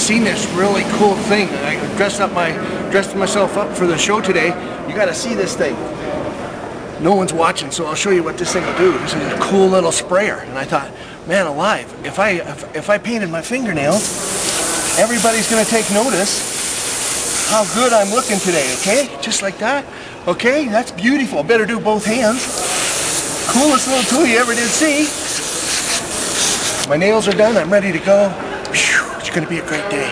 seen this really cool thing. I dressed myself up for the show today. You got to see this thing. No one's watching, so I'll show you what this thing will do. This is a cool little sprayer, and I thought, man alive, if I painted my fingernails, everybody's gonna take notice how good I'm looking today. Okay, just like that. Okay, that's beautiful. Better do both hands. Coolest little tool you ever did see. My nails are done. I'm ready to go. It's gonna be a great day.